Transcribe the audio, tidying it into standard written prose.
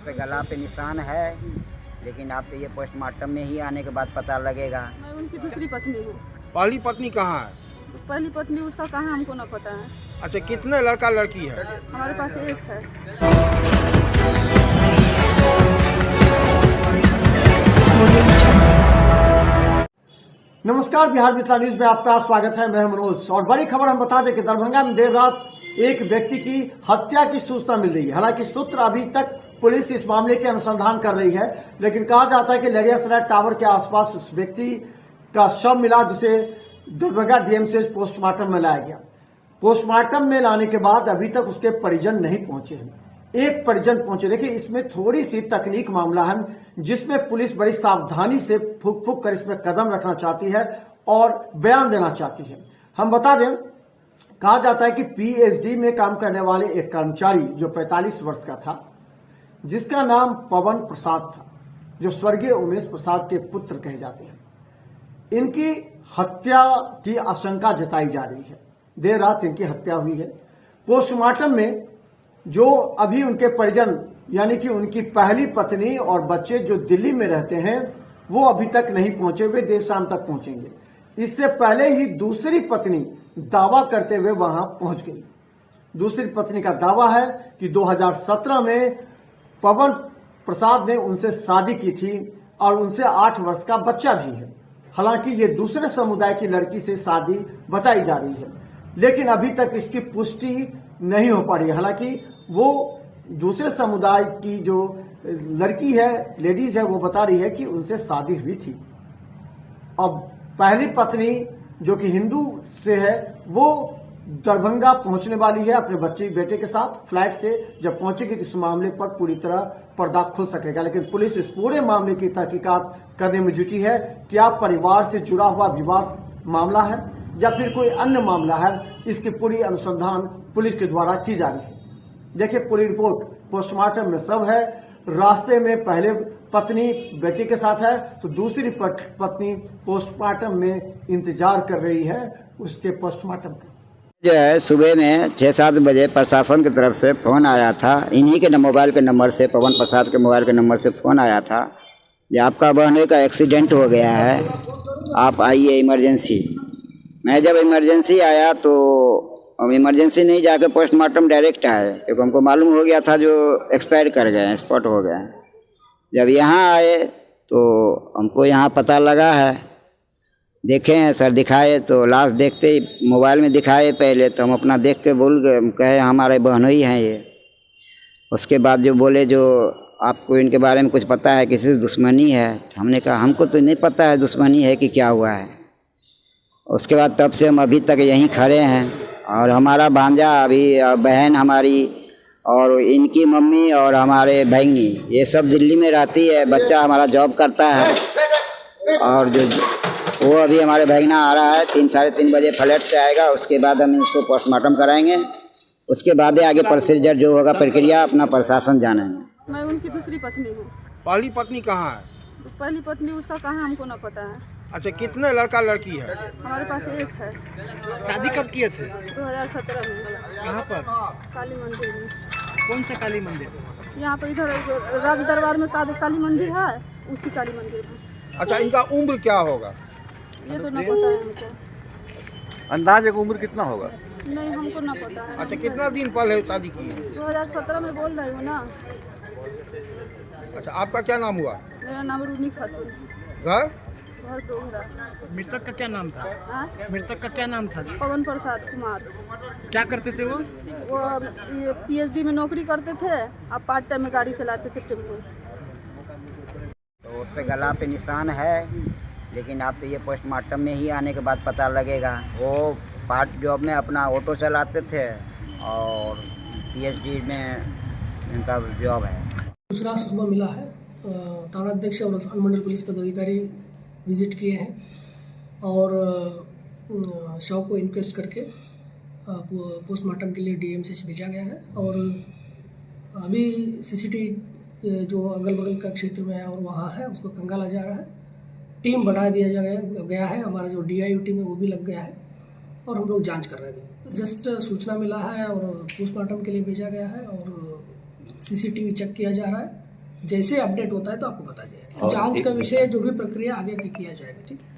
पे गला पे निशान है, लेकिन आप तो ये पोस्टमार्टम में ही आने के बाद पता लगेगा। मैं उनकी दूसरी पत्नी हूँ। पहली पत्नी कहाँ है? पहली पत्नी उसका कहाँ हमको ना पता है। अच्छा, कितने लड़का लड़की है? हमारे पास एक है। नमस्कार, बिहार मिथिला न्यूज में आपका स्वागत है। मैं मनोज और बड़ी खबर हम बता दें कि दरभंगा में देर रात एक व्यक्ति की हत्या की सूचना मिल रही है। हालांकि सूत्र अभी तक पुलिस इस मामले के अनुसंधान कर रही है, लेकिन कहा जाता है कि लहरियासराय टावर के आसपास उस व्यक्ति का शव मिला, जिसे दरभंगा डीएमसीएच पोस्टमार्टम में लाया गया। पोस्टमार्टम में लाने के बाद अभी तक उसके परिजन नहीं पहुंचे हैं। एक परिजन पहुंचे। देखिए, इसमें थोड़ी सी तकनीक मामला है, जिसमें पुलिस बड़ी सावधानी से फूक फूक कर इसमें कदम रखना चाहती है और बयान देना चाहती है। हम बता दें, कहा जाता है कि पीएचडी में काम करने वाले एक कर्मचारी जो 45 वर्ष का था, जिसका नाम पवन प्रसाद था, जो स्वर्गीय उमेश प्रसाद के पुत्र कहे जाते हैं, इनकी हत्या की आशंका जताई जा रही है। देर रात इनकी हत्या हुई है। पोस्टमार्टम में जो अभी उनके परिजन यानी कि उनकी पहली पत्नी और बच्चे जो दिल्ली में रहते हैं, वो अभी तक नहीं पहुंचे हुए, देर शाम तक पहुंचेंगे। इससे पहले ही दूसरी पत्नी दावा करते हुए वहां पहुंच गई। दूसरी पत्नी का दावा है कि 2017 में पवन प्रसाद ने उनसे शादी की थी और उनसे 8 वर्ष का बच्चा भी है। हालांकि ये दूसरे समुदाय की लड़की से शादी बताई जा रही है, लेकिन अभी तक इसकी पुष्टि नहीं हो पा रही है। हालांकि वो दूसरे समुदाय की जो लड़की है, लेडीज है, वो बता रही है कि उनसे शादी हुई थी। अब पहली पत्नी जो कि हिंदू से है, वो दरभंगा पहुंचने वाली है अपने बेटे के साथ। फ्लाइट से जब पहुंचेगी तो इस मामले पर पूरी तरह पर्दा खुल सकेगा। लेकिन पुलिस इस पूरे मामले की तहकीकात करने में जुटी है। क्या परिवार से जुड़ा हुआ विवाद मामला है या फिर कोई अन्य मामला है, इसकी पूरी अनुसंधान पुलिस के द्वारा की जा रही है। देखिए, पूरी रिपोर्ट। पोस्टमार्टम में सब है। रास्ते में पहले पत्नी बेटे के साथ है, तो दूसरी पत्नी पोस्टमार्टम में इंतजार कर रही है उसके पोस्टमार्टम का। जो है, सुबह में 6-7 बजे प्रशासन की तरफ से फ़ोन आया था। इन्हीं के मोबाइल के नंबर से, पवन प्रसाद के मोबाइल के नंबर से फ़ोन आया था कि आपका बहनोई का एक्सीडेंट हो गया है, आप आइए इमरजेंसी। मैं जब इमरजेंसी आया तो हम इमरजेंसी नहीं जाके पोस्टमार्टम डायरेक्ट आए, क्योंकि हमको मालूम हो गया था जो एक्सपायर कर गए हैं, स्पॉट हो गए हैं। जब यहाँ आए तो हमको यहाँ पता लगा है, देखे हैं सर, दिखाए तो लास्ट देखते ही मोबाइल में दिखाए पहले, तो हम अपना देख के भूल गए, हम कहे हमारे बहनोई हैं ये। उसके बाद जो बोले, जो आपको इनके बारे में कुछ पता है, किसी से दुश्मनी है? तो हमने कहा हमको तो नहीं पता है दुश्मनी है कि क्या हुआ है। उसके बाद तब से हम अभी तक यहीं खड़े हैं। और हमारा भांजा अभी, बहन हमारी और इनकी मम्मी और हमारे बहनी, ये सब दिल्ली में रहती है। बच्चा हमारा जॉब करता है, और जो वो अभी हमारे बहना आ रहा है 3-3:30 बजे फ्लाइट से आएगा। उसके बाद हम इसको पोस्टमार्टम कराएंगे। उसके बाद आगे प्रोसीजर जो होगा, प्रक्रिया अपना प्रशासन जानेंगे। मैं उनकी दूसरी पत्नी हूँ। पहली पत्नी कहाँ है? पहली पत्नी उसका कहाँ हमको ना पता है। अच्छा, कितने लड़का लड़की है? हमारे पास एक है। शादी कब किए थे? 2017 में। कहाँ पर? काली मंदिर में। कौन सा काली मंदिर? यहाँ पर इधर राज दरबार में काली मंदिर है, उसी काली मंदिर में। अच्छा, इनका उम्र क्या होगा? ये तो ना पता है हमको। अंदाज एक उम्र कितना होगा? नहीं, हमको ना पता है। अच्छा, कितना दिन पहले शादी की है? 2017 में बोल रही हूँ ना। अच्छा, आपका क्या नाम हुआ? मेरा नाम रूनी खातून। घर डोंगरा। मृतक का क्या नाम था? मृतक का क्या नाम था? पवन प्रसाद कुमार। क्या करते थे वो? ये पीएचडी में नौकरी करते थे, अब पार्ट टाइम में गाड़ी चलाते थे, टेम्पो। तो उस पे गला पे निशान है, लेकिन आप तो ये पोस्टमार्टम में ही आने के बाद पता लगेगा। वो पार्ट जॉब में अपना ऑटो चलाते थे और पीएचडी में इनका जॉब है। दूसरा सूचना मिला है, थानाध्यक्ष और अनुमंडल पुलिस पदाधिकारी विजिट किए हैं और शव को इंक्वेस्ट करके पोस्टमार्टम के लिए डीएमसीएच भेजा गया है। और अभी सीसीटीवी जो अगल बगल का क्षेत्र में है और वहाँ है, उसको खंगाला जा रहा है। टीम बढ़ा दिया गया है। हमारा जो डीआईयू टीम है वो भी लग गया है और हम लोग जांच कर रहे हैं। जस्ट सूचना मिला है और पोस्टमार्टम के लिए भेजा गया है और सीसीटीवी चेक किया जा रहा है जैसे अपडेट होता है तो आपको बता जाएगा। और जांच का एक- विषय जो भी प्रक्रिया आगे की किया जाएगा। ठीक है।